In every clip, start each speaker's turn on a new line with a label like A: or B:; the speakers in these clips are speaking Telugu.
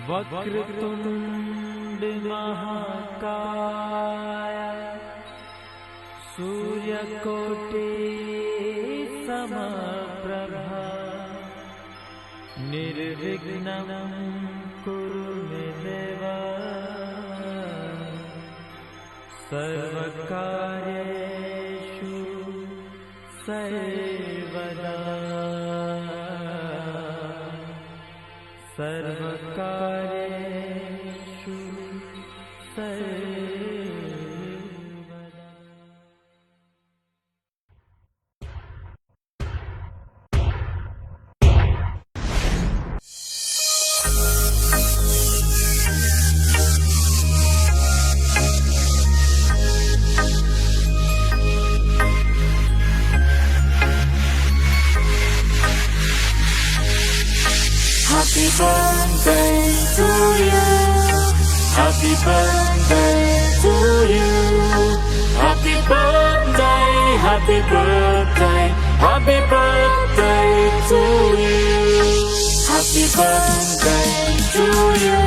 A: वक्रतुंड महाकाय सूर्यकोटि समप्रभा निर्विघ्नं कुरु मे देव सर्वकार्येषु सर्वदा सर्वकार्येषु सर्वदा।
B: Happy birthday to you. Happy birthday to you. Happy birthday, happy birthday, happy birthday to you. Happy birthday to you.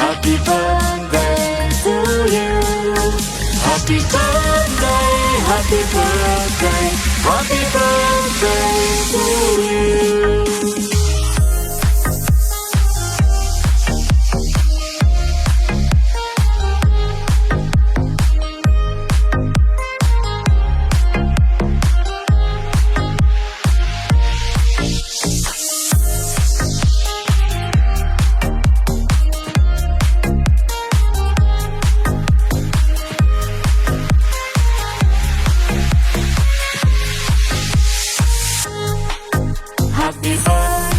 B: Happy birthday to you. Happy birthday, happy birthday, happy birthday to you. Happy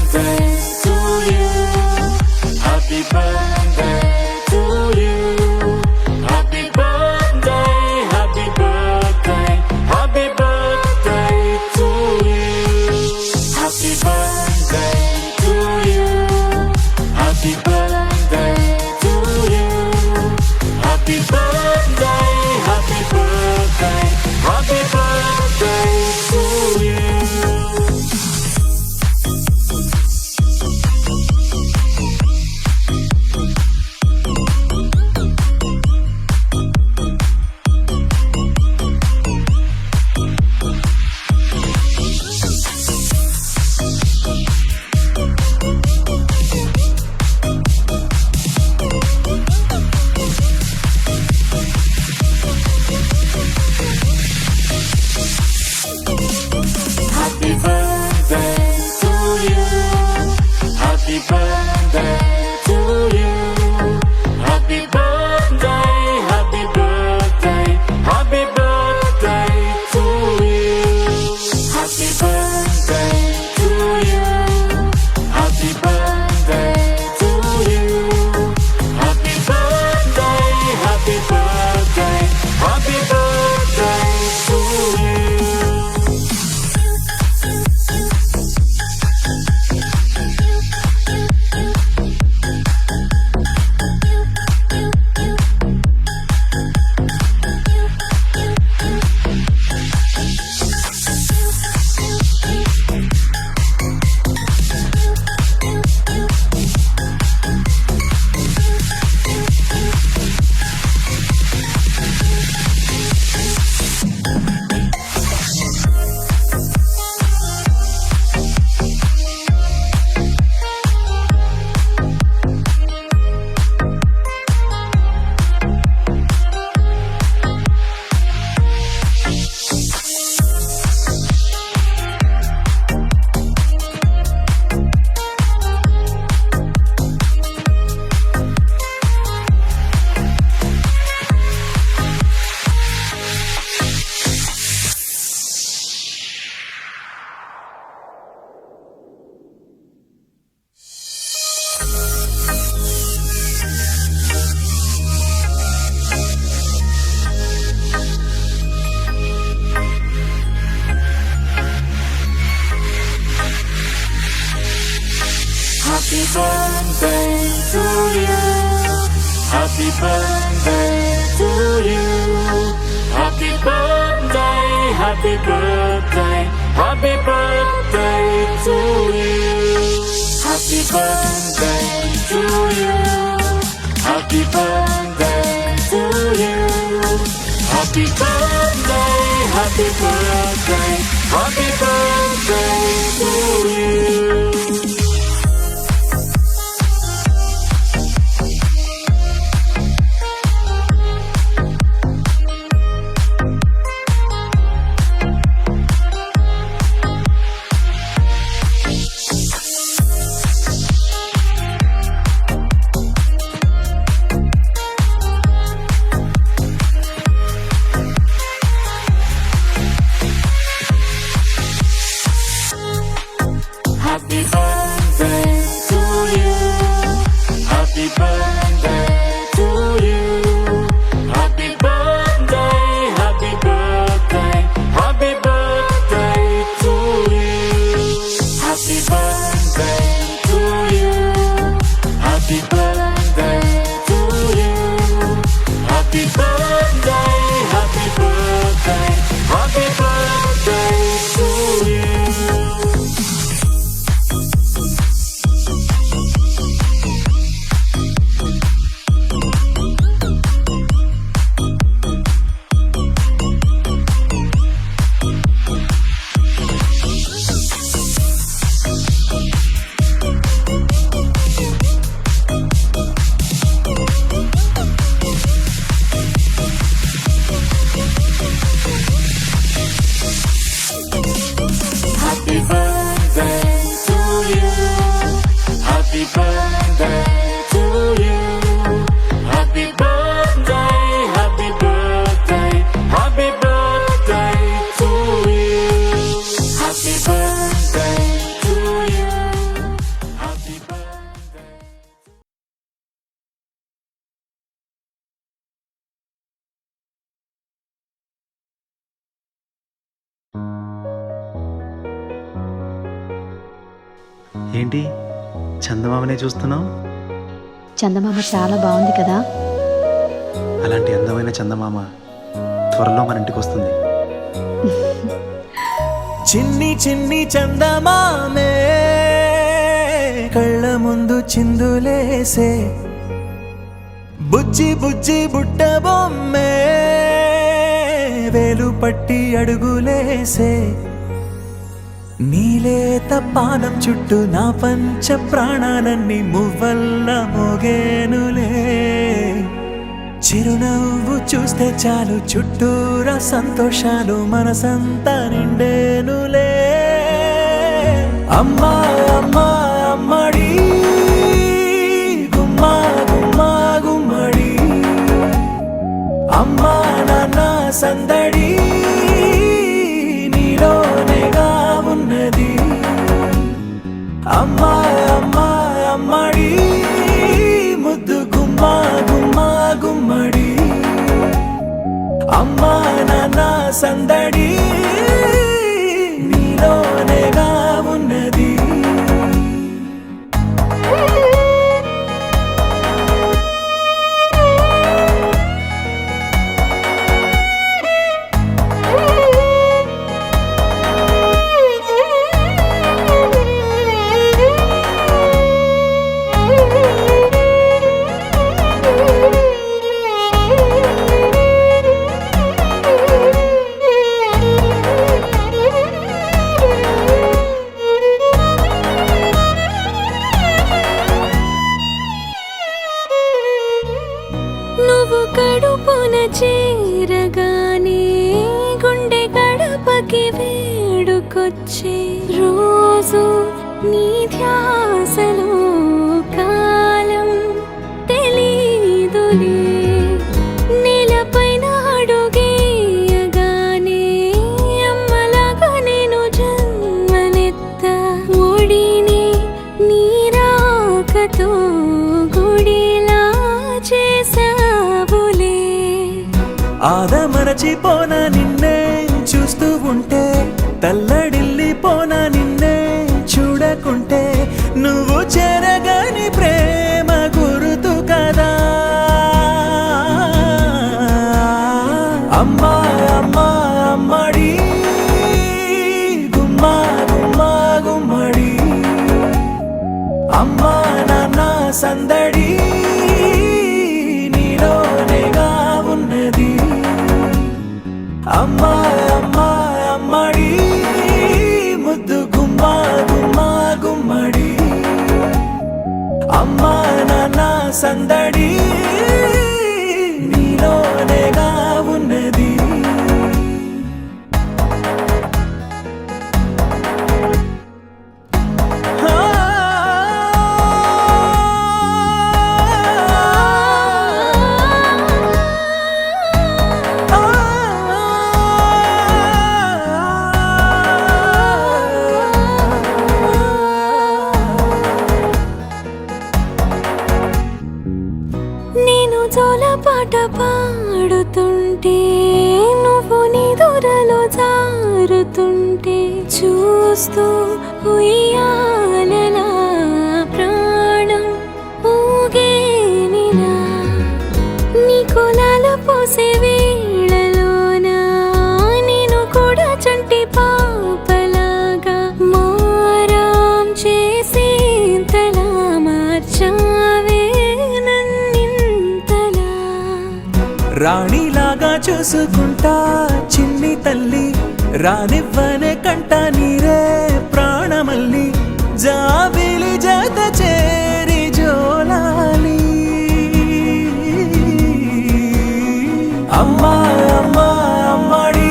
B: birthday to you. Happy birthday to you. Happy birthday, happy birthday, happy birthday to you. Happy birthday to you. Happy birthday to you. Happy birthday, happy birthday, happy birthday to you. Happy birthday to you. Happy birthday to you. Happy birthday, happy birthday, happy birthday to you. Happy birthday to you. Happy birthday to you. Happy birthday, happy birthday, happy birthday to you. Happy birthday to you. Happy birthday to you. Happy birthday, happy birthday, happy birthday to you. Happy birthday to you. Happy birthday to you. Happy birthday, happy birthday, happy birthday to you. Happy birthday to you. Happy birthday to you. Happy birthday, happy birthday, happy birthday to you. Happy birthday to you. Happy birthday to you. Happy birthday, happy birthday, happy birthday to you. Happy birthday to you. Happy birthday to you. Happy birthday, happy birthday, happy birthday to you. Happy birthday to you. Happy birthday.
C: ఏంటి చందమామనే చూస్తున్నావు?
D: చందమామ చాలా బాగుంది కదా.
C: అలాంటి అందమైన చందమామ త్వరలో మన ఇంటికి వస్తుంది.
E: చిన్ని చిన్ని చందమామే కళ్ళ ముందు చిందులేసే, బుజ్జి బుజ్జి బుట్ట బొమ్మే వేలు పట్టి అడుగులేసే, నీలేత పానం చుట్టూ నా పంచ ప్రాణాలన్నీ మువ్వల్ల మోగేనులే. చిరునవ్వు చూస్తే చాలు చుట్టూరా సంతోషాలు మనసంతా నిండేనులే. అమ్మా అమ్మా అమ్మడి గుమ్మా గుమ్మా గుమ్మడి, అమ్మా నాన్న సందడి నీలోనేగా ఉన్నది. అమ్మా అమ్మా అమ్మడి ముద్దు గుమ్మా గుమ్మా గుమ్మడి, అమ్మా నాన్న సందడి నీలోనేగా ఉన్నది.
F: నువ్వు కడుపున చేరగానే గుండె గడపకి వేడుకొచ్చే రోజు నీ ధ్యాసలో కాలం తెలీదులే. నేలపైన అడుగేయగానే అమ్మలాగా నేను జన్మనెత్త, ఒడిని నీ రాకతో గుడిలా చేసావులే.
E: ఆదమరచిపోనా నిన్నే చూస్తూ ఉంటే, తల్లడిల్లిపోనా నిన్నే చూడకుంటే, నువ్వు చెరగని ప్రేమ గుర్తు కదా. అమ్మా అమ్మా అమ్మడి గుమ్మా గుమ్మా గుమ్మడి, సందడి నీలోనేగా ఉన్నది అమ్మా అమ్మా అమ్మడి ముద్దు గుమ్మా గుమ్మా గుమ్మడి అమ్మా నాన్న సందడి నీలోనేగా ఉన్నది
F: నేను జోలపాట పాడుతుంటే నువ్వు నిదురలో జారుతుంటే చూస్తూ ఉయ్యాలలా ప్రాణం ఊగేనిలా నీ కులాల పోసే వేళలోన నేను కూడా చంటి పాపలాగా మారాం చేసేంతలా మార్చావే నన్నింతలా
E: రాణిలాగా చూసుకుంటా చిన్ని తల్లి రానివ్వనే కంట నీరే ప్రాణమల్లి జాబిలి జత చేరి జోలాలి అమ్మా అమ్మా అమ్మడి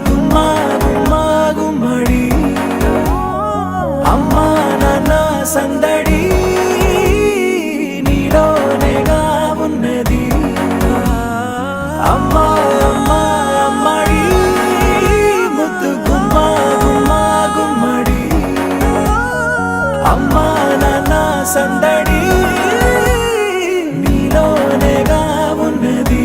E: గుమ్మా గుమ్మా గుమ్మడి అమ్మా నాన్న సందడి నీలోనేగా ఉన్నది అమ్మా అమ్మా అమ్మడి ముద్దు గుమ్మా గుమ్మా గుమ్మడి అమ్మా నాన్న సందడి నీలోనేగా ఉన్నది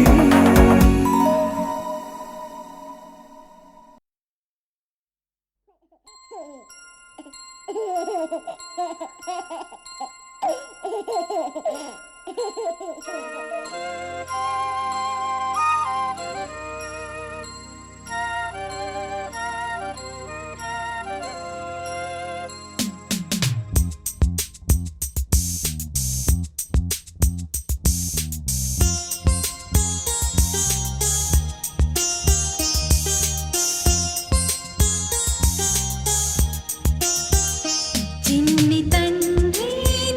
F: చిన్ని తండ్రి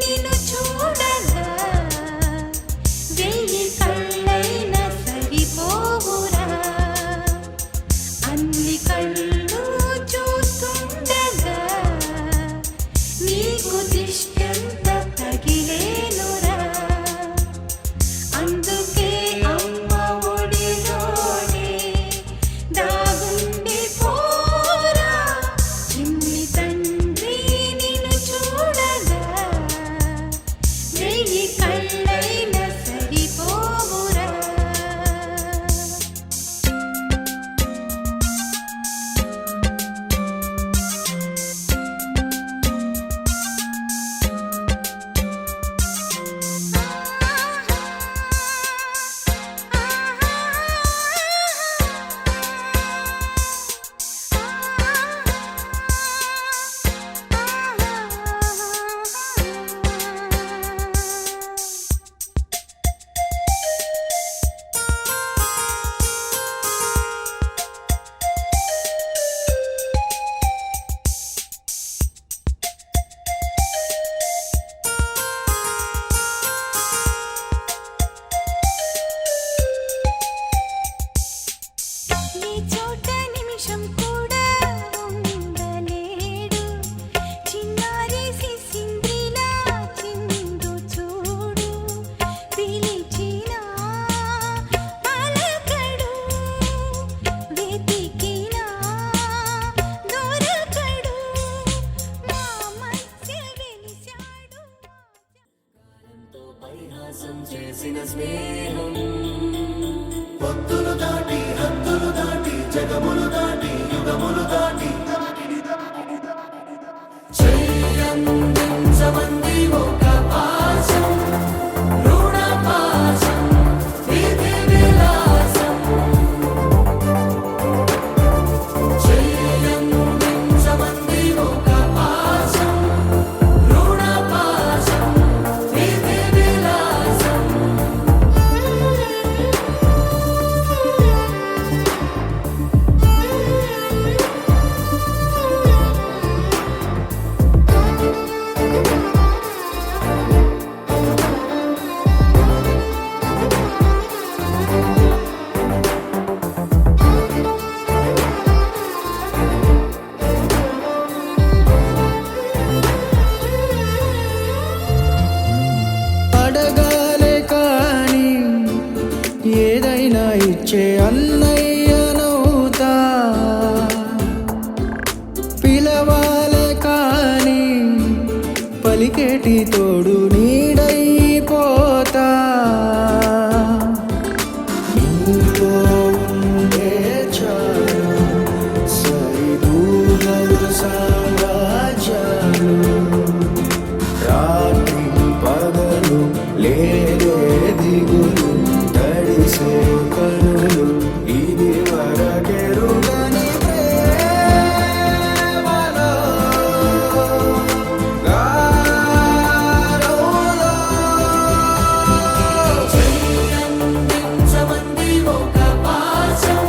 F: నిన్ను చూడగా వెయ్యి కళ్ళైన సరిపోవురా
E: పలికేటి తోడు నీడైపోతా నీతో ఉండే చాలు సరిదూగలు సామ్రాజ్యాలు రాత్రి పగలు లేదే దిగులు తడిసే కనులు ఇది వరకెరుగని ప్రేమలో గారోలో చెయ్యందించమంది ఒక పాశం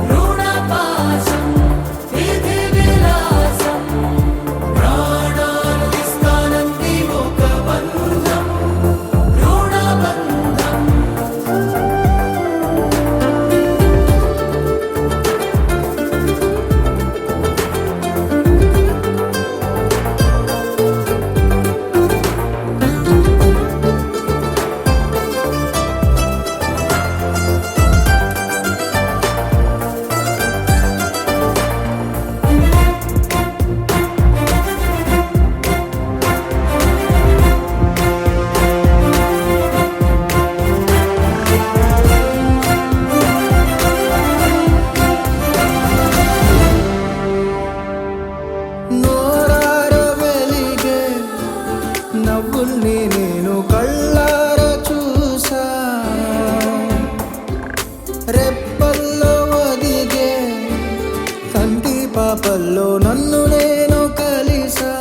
E: రుణ పాశం విధి విలాసం ప్రాణాలు ఇస్తానంది ఒక బంధం రుణ బంధం నోరార వెలిగే నవ్వుల్ని నేను కళ్ళార చూసా రెప్పల్లో ఒదిగే కంటి పాపల్లో నన్ను నేను కలిసా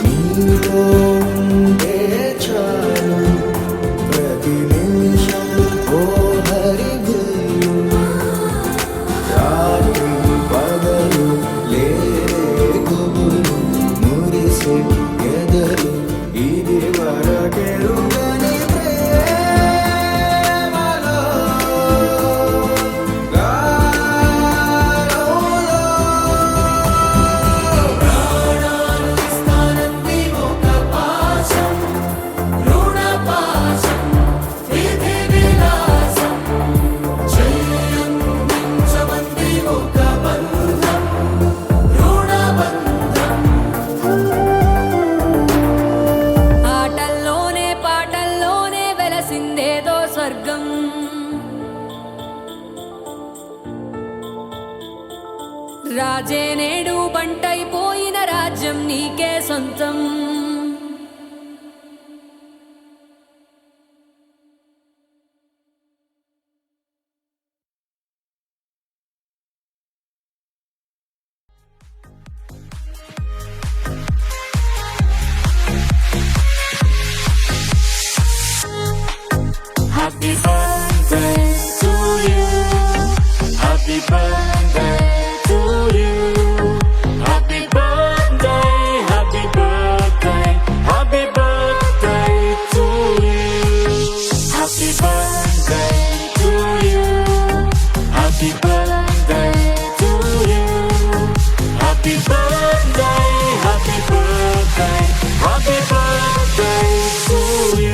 E: నీతో ఉండే చాలు ప్రతి నిమిషం ఓ హరివిల్లు రాత్రి పగలు లేరే గుబులు మురిసే ఎదలు ఇది వరకెరుగని ప్రేమలో గారోలో ప్రాణాలు ఇస్తానంది ఒక పాశం రుణ పాశం విధి విలాసం చెయ్యందించమంది ఒక బంధం రుణ బంధం
F: ఆటల్లోనే పాటల్లోనే వెలసిందేదో స్వర్గం రాజే నేడు బంటైపోయిన రాజ్యం నీకే సొంతం
B: Happy birthday to you. Happy birthday to you. Happy birthday, happy birthday, happy birthday to you. Happy birthday to you. Happy birthday to you. Happy birthday, happy birthday, happy birthday to you.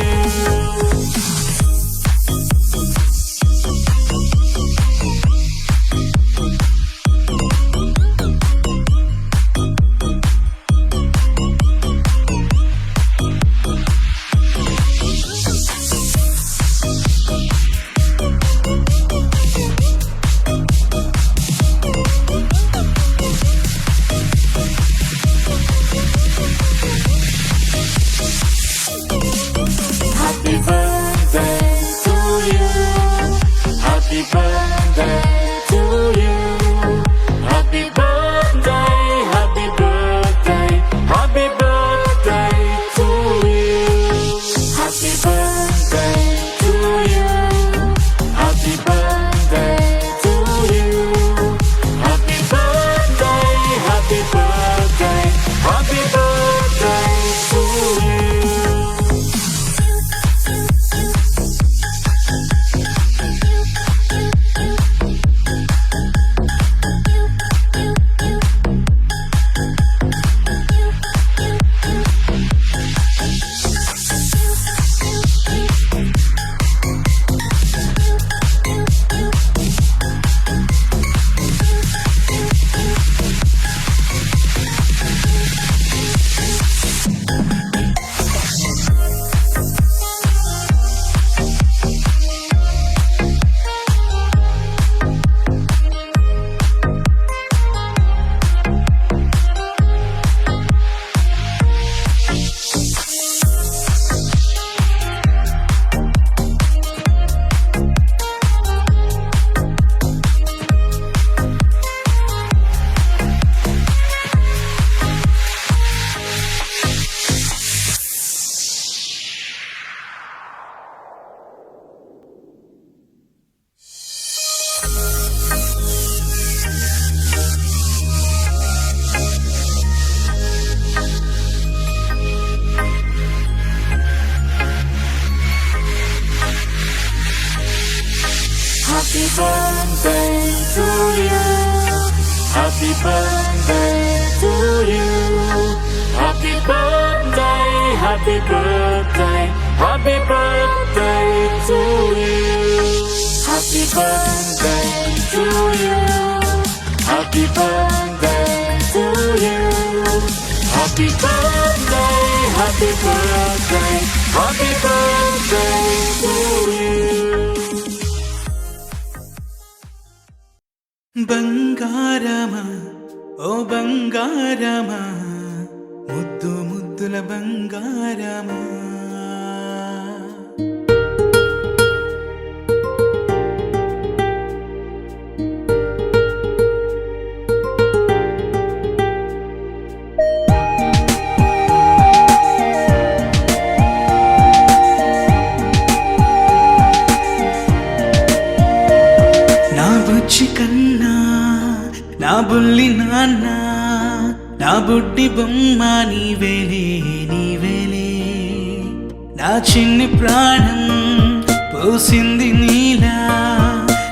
B: birthday to you. Happy birthday to you. Happy birthday, happy birthday, happy birthday to you. Happy birthday to you. Happy birthday to you. Happy birthday, happy birthday, happy birthday to you.
E: బంగారమా ఓ బంగారమా ముద్దు ముద్దుల బంగారమా నా బుజ్జి కన్నా నా బుల్లి నాన్న నా బుడ్డి బొమ్మ నీవేలే నీవేలే నా చిన్ని ప్రాణం పోసింది నీలా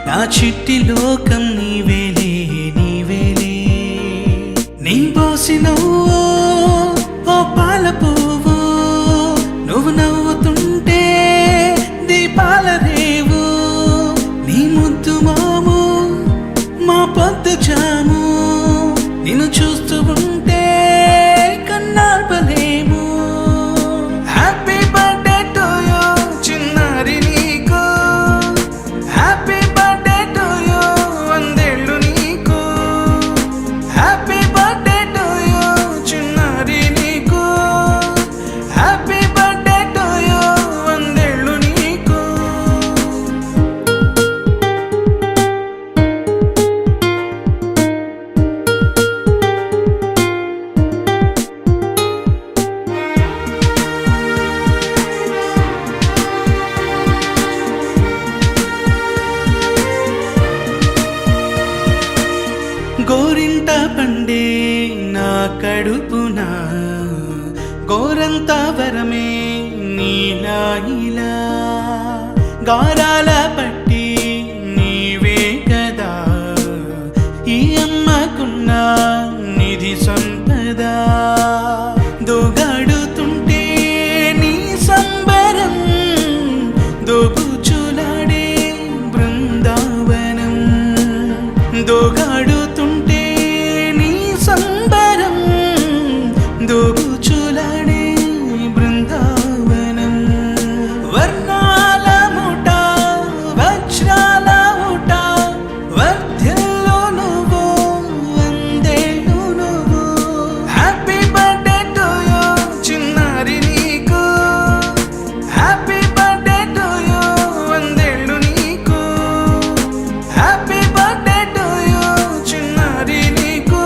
E: నా చిట్టి లోకం నీవేలే నీవేలే నీ పోసినవో ఓ పాల పువ్వు నువ్వు నవ్వుతుంటే దీపాల రేవు నీ ముద్దు మాము మా పొద్దు జాము నిన్ను చూస్తూ ఉంటే కన్నార్పలేము హ్యాపీ బర్త్డే టు యూ చిన్నారి నీకు హ్యాపీ బర్త్డే టు యూ వందేళ్ళు నీకు హ్యాపీ బర్త్డే టు యూ చిన్నారి నీకు హ్యాపీ బర్త్డే టు యూ వందేళ్ళు నీకు గోరింట పండే నా కడుపున గోరంత వరమే నీలా ఇలా గారాల పట్టి నీవే కదా ఈ అమ్మకున్న నిధి సంపద దోగాడుతుంటే నీ సంబరం దోబుచులాడే బృందావనం దోగాడుతుంటే నీ సంబరం దోబుచులాడే బృందావనం వర్ణాల ముఠ వజ్రాల ముఠ వర్ధ్యల్లో నువ్వు వందేళ్ళు నువ్వు హ్యాపీ బర్త్డే టు యూ చిన్నారి నీకు హ్యాపీ బర్త్డే టు యూ వందేళ్ళు నీకు హ్యాపీ బర్త్డే టు యూ చిన్నారి నీకు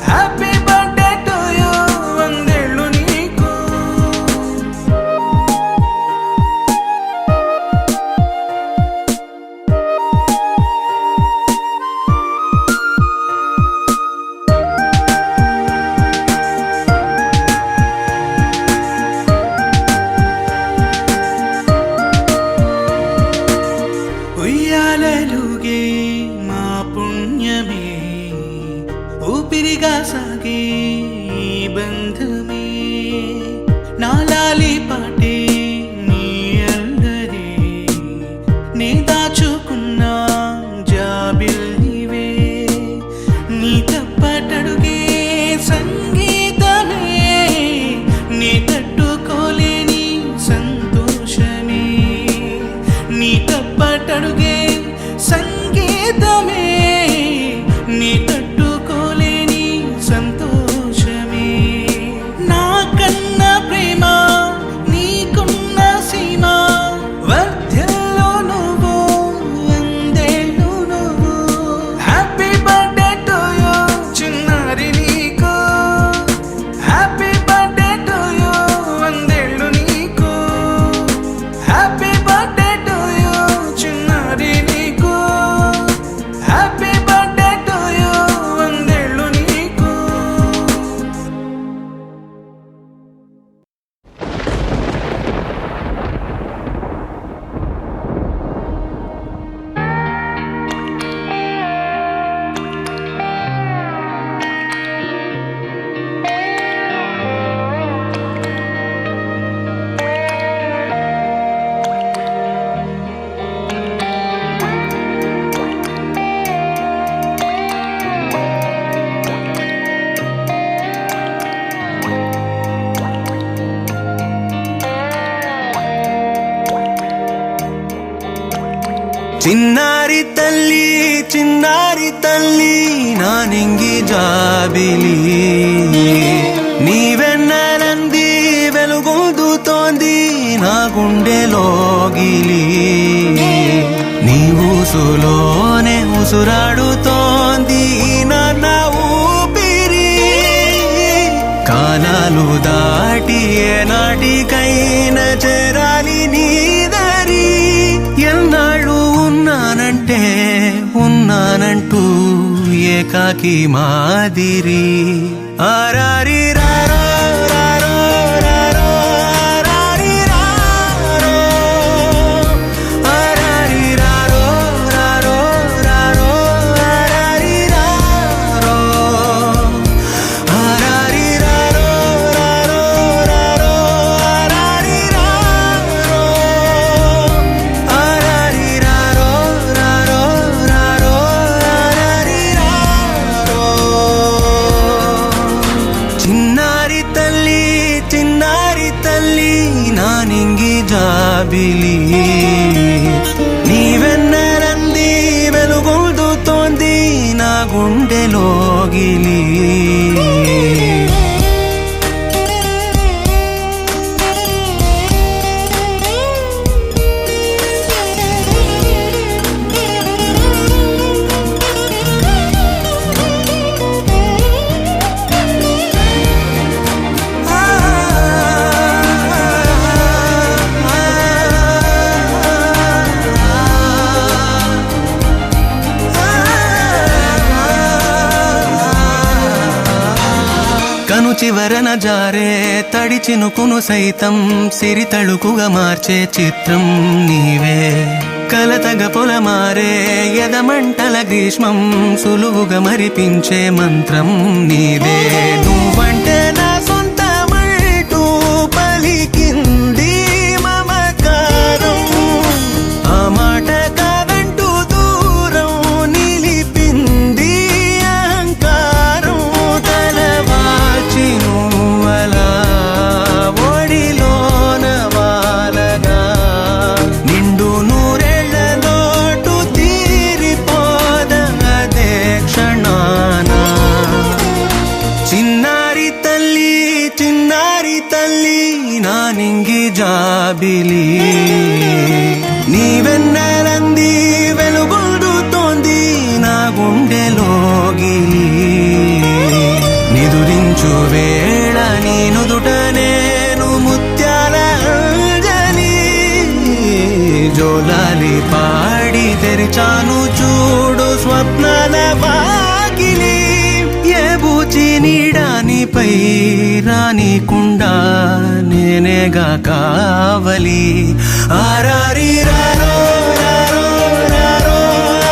E: హ్యాపీ బర్త్డే టు యూ వందేళ్ళు నీకు ఉయ్యాలలుగే మా పుణ్యమే ఊపిరిగా సాగే ఈ బంధమే నాలాలి పాటే నీ అల్లరే నే దాచుకున్న జాబిల్లివే నీ తప్పటడుగే సంగీతమే నీ తట్టుకోలేని సంతోషమే నీ తప్పటడుగే సంగీతమే నీ తట్టుకోలేని సంతోషమే నా కన్న ప్రేమ నీ చిన్నారి తల్లి నా నింగి జాబిలి నీవెన్నెలంది వెలుగొందుతోంది నా గుండెలోగిలి నీ ఊసులోనే ఉసురాడుతోంది నా ఊపిరి కాలాలు దాటి ఏనాటికైనా చేరాలి నీ దరి ఎన్నాళ్ళు ఉన్నానంటూ ఏకాకి మాదిరి ఆరారి రారో రారో రారో ఆరారి రారో ఆరారి రారో రారో రారో ఆరారి రారో ఆరారి రారో రారో రారో ఆరారి రారో ఆరారి రారో రారో రారో ఆరారి రారో చిన్నారి తల్లి నా నింగి జాబిలి నీవెన్నెలంది వెలుగొందుతోంది నా గుండెలోగిలి కను చివరన జారే తడి చినుకును సైతం సిరి తళుకుగా మార్చే చిత్రం నీవే కలతగ పొలమారే ఎదమంటల గ్రీష్మం సులువుగా మరిపించే మంత్రం నీదే నువ్వంటే నా సొంతమంటూ పలికింది మమకారం ఆ మాట కాదంటూ దూరం నిలిపింది అహంకారం తలవాల్చి నువ్వలా ఒడిలోన వాలగా నిండు నూరేళ్ల లోటు తీరిపోదదే క్షణాన చిన్నారి తల్లి నా నింగి జాబిలి నీవెన్నెలంది వెలుగొందుతోంది నా గుండెలోగిలి నిదురించు వేళ నీ నుదుట నేను ముత్యాల అంజలి జోలాలి పాడి తెరిచాను చూడు స్వప్నాల వాకిలి ఏ బూచి నీడానిపై రానికుండా నేనేగా కావలి ఆరారి రారో రారో రారో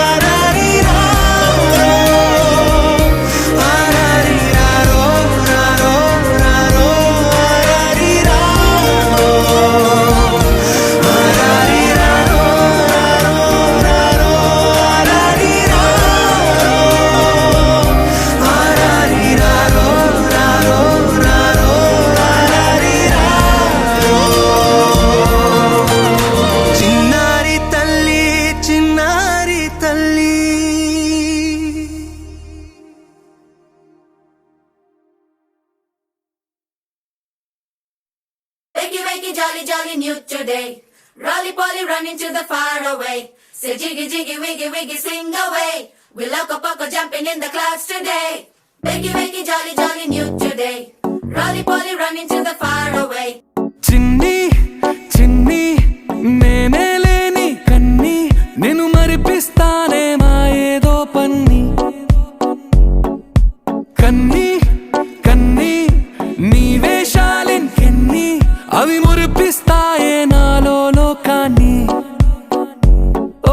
E: ఆరారి రారో ఆరారి రారో రారో రారో ఆరారి రారో ఆరారి రారో రారో రారో ఆరారి రారో ఆరారి రారో రారో రారో ఆరారి రారో చిన్నారి తల్లి
G: Wakey, wakey, jolly, jolly, new today. Rolly poly, running to the far away. Say jiggy, jiggy, wiggy, wiggy, swing away. We loco poco jumping in the clouds today. Wakey, wakey, jolly, jolly, new today. Rolly poly, running to the far away.
E: చిన్ని చిన్ని నేనే లేని కన్ని నేను మరిపిస్తానే మా ఏదో పన్ని కన్ని కన్ని నీ వేషాలెన్ని అవి మురిపిస్తాయే నాలో లోకాన్ని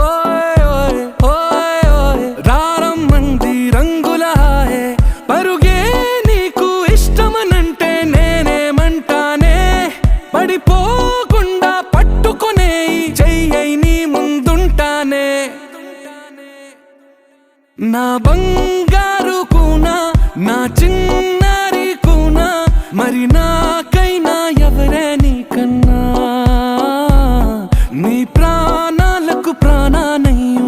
E: ఓయ్ ఓయ్ ఓయ్ ఓయ్ రారమ్మంది రంగుల హాయే పరుగే నీకు ఇష్టమనంటే నేనేమంటానే పడిపోకుండా పట్టుకునే చెయ్యై నీ ముందుంటానే నా బంగారు కూనా నా చిన్నారి కూనా మరి నాకైనా ఎవరే నీకన్నా నీ ప్రాణాలకు ప్రాణానయ్యు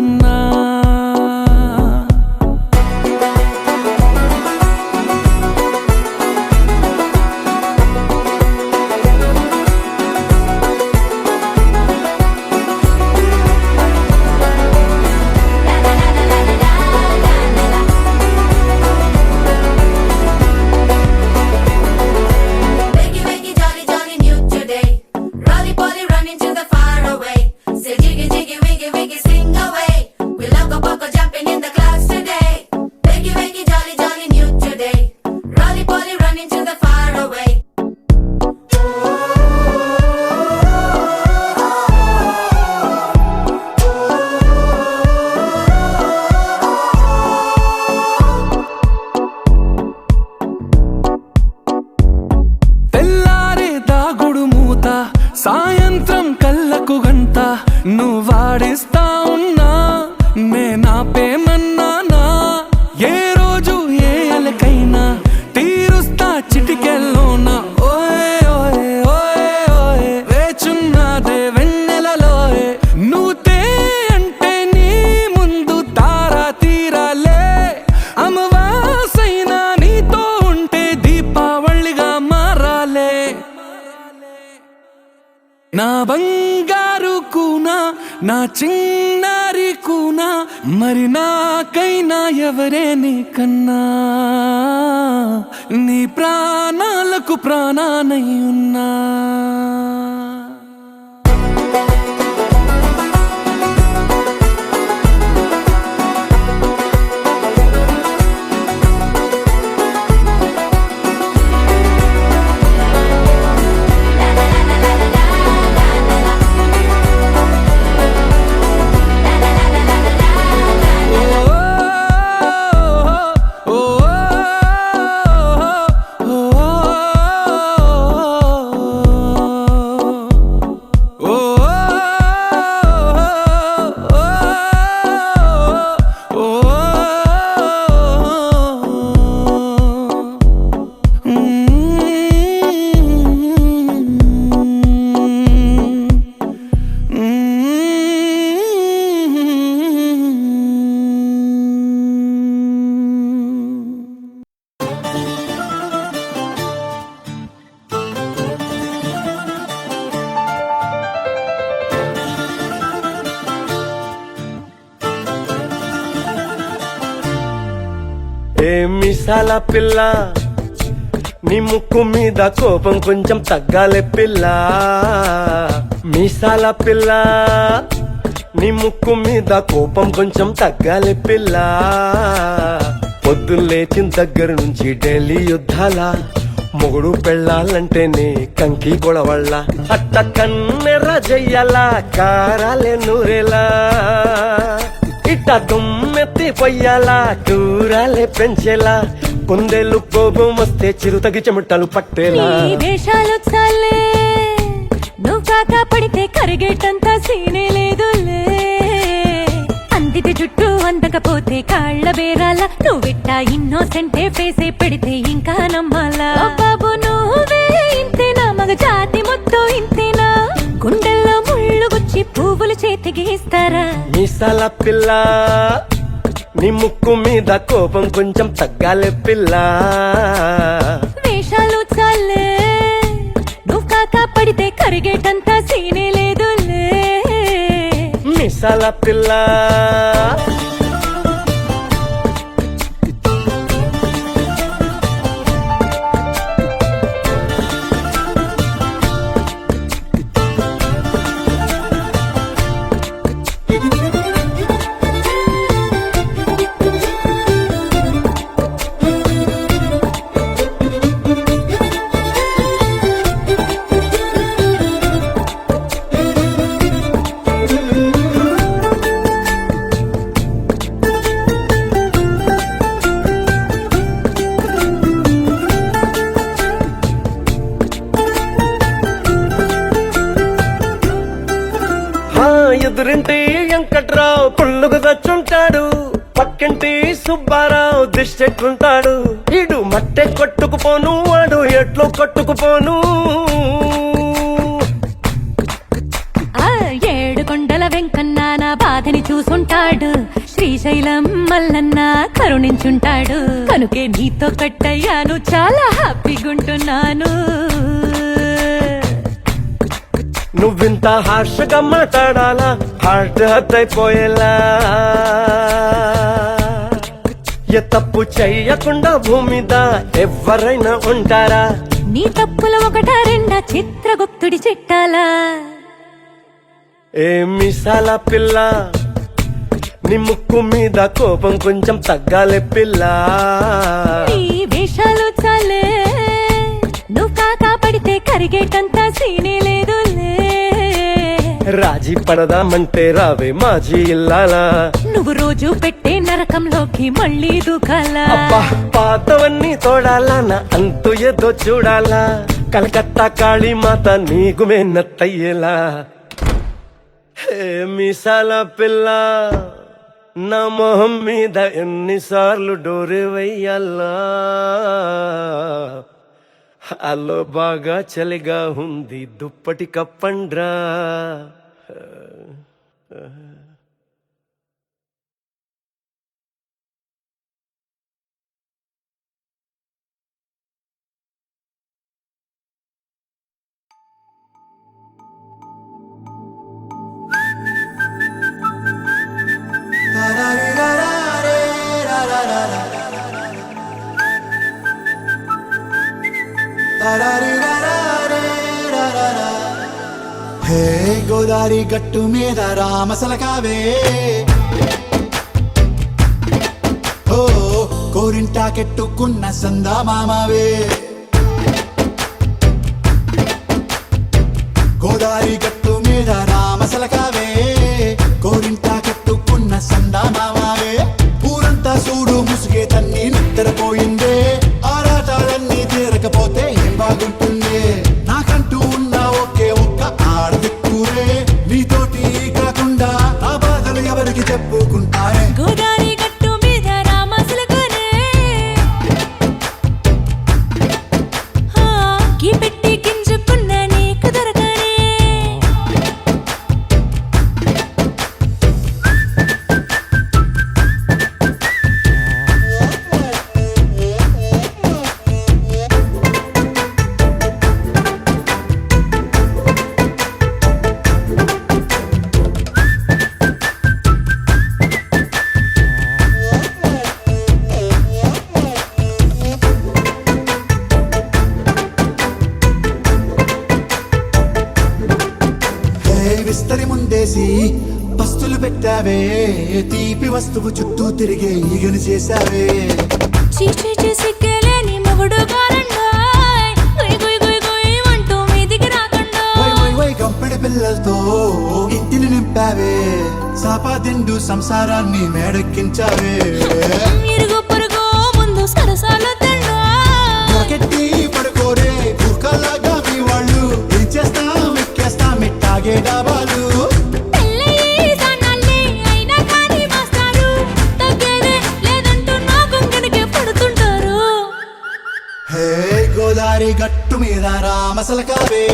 E: బంగారు కూనా నా చిన్నారి కూనా మరి నాకైనా ఎవరే నీకన్నా నీ ప్రాణాలకు ప్రాణానై ఉన్నా
H: ఏ మిసాల పిల్ల నీ ముక్కు మీద కోపం కొంచెం తగ్గాలే పిల్ల మీసాల పిల్ల నీ ముక్కు మీద కోపం కొంచెం తగ్గాలే పిల్ల పొద్దున్న లేచిన దగ్గర నుంచి ఢిల్లీ యుద్ధాల మొగుడు పెళ్ళాలంటేనే కంకి గొడవళ్ళ అట్ట కన్నెర్ర జయ్యాల కారాలే నూరేలా ఇట్ట దుమ్మెత్తి పొయ్యాలా కూరాలే పెంచేలా కుందేలు కోపం వస్తే చిరుతగి చెమటలు పట్టేలా
F: వేషాలు చాలే నువ్వు కాక పడితే కరిగేటంత సీనే లేదులే అందితే జుట్టు అందకపోతే కాళ్ళ బేరాల నువ్విట్టా ఇన్నోసెంటే ఫేసే పెడితే ఇంకా నమ్మాలా బాబు నువ్వే ఇంతేనా మగ జాతి మొత్తం ఇంతేనా గుండెల్లో ముళ్ళు గుచ్చి పువ్వులు చేతికి ఇస్తారా
H: మీసాల పిల్ల నీ ముక్కు మీద కోపం కొంచెం తగ్గాలే పిల్ల
F: వేషాలు చాలే నువ్వు కాక పడితే కరిగేటంత సీనే లేదులే
H: మీసాల పిల్ల ఎదురింటి వెంకట్రావు పుల్లుకు తెచ్చుంటాడు పక్కింటి సుబ్బారావు దిష్టెట్లుంటాడు ఇడు మట్టె కొట్టుకుపోను వాడు ఎట్లు కొట్టుకుపోను
F: ఏడు కొండల వెంకన్న నా బాధని చూసుంటాడు శ్రీశైలం మల్లన్న కరుణించుంటాడు కనుకే నీతో కట్టయ్యాను చాలా హ్యాపీగుంటున్నాను
H: నువ్వింత హార్షగా మాట్లాడాలా హార్ట్ హర్ట్ అయిపోయేలా ఏ తప్పు చెయ్యకుండా భూమిద ఎవరైనా ఉంటారా
F: నీ తప్పులు ఒకటా రెండా చిత్రగుప్తుడి చిట్టాలా
H: ఏ మిసాల పిల్ల నీ ముక్కు మీద కోపం కొంచెం తగ్గాలే పిల్ల
F: నీ వేషాలు చాలే నువ్వు కాకా పడితే కరిగేటంత సీనే లేదులే
H: రాజీ పడదామంటే రావే మాజీ ఇల్లాలా
F: నువ్వు రోజు పెట్టే నరకంలోకి మళ్ళీ దూకాలా
H: అబ్బా పాతవన్నీ తోడాలా నా అంతు ఏదో చూడాలా కలకత్తా కాళీ మాత నీకు మెన్నత్తయ్యేలా హే మిసాల పిల్ల నా మొహం మీద ఎన్నిసార్లు డోరే వెయ్యాలా అల్లో బాగా చలిగా ఉంది దుప్పటి కప్పండ్రా
I: హే గోదారి గట్టు మీద రామసలకావే ఓ కోరింటాకెట్టుకున్న సందా మామావే గోదారి గట్టు మీద రామసలకావే కోరింటాకెట్టుకున్న సందా మామావే ఊరంతా చూడు ముసుగే తన్ని నిద్రపోయిందే ఆరాటాలన్నీ తీరకపోతే ఏం బాగుంటుంది నాకంటూ ఉన్న ఒకే ఒక్క ఆడదిక్కురే నీతోటి కాకుండా నా బాధలు ఎవరికి చెప్పుకుంటారే
F: గోదారి గట్టు మీద రామసలకనే గీ పెట్టి గింజుకున్న నీకు దొరకనే
I: విస్తరి ముందేసి పస్తులు పెట్టావే తీపి వస్తువు చుట్టూ తిరిగే ఈగను చేశావే
F: చీచీ చేసి కేలేని మొగుడు గారండాయ్ గుయ్ గుయ్ గుయ్ గుయ్ అంటూ మీదికి రాకండా
I: వై వై వై గంపెడి పిల్లలతో ఇంటిని నింపావే సాపాదిండు సంసారాన్ని మేడెక్కించావే
F: ఇరుగు పొరుగు ముందు సరసాలు తిండా
I: దొరకెట్టి పడుకోరే కుక్కలాగా మీ వాళ్ళు ఏం చేస్తాం ఎక్కేస్తాం ఇట్టాగే డాబాలు
F: పెళ్ళయి దానాల్ని అయినా కానీ మాస్తారు తగ్గేదే లేదంటూ నా గుంగడికే పడుతుంటారు
I: హే గోదారి గట్టు మీద రామసలకావే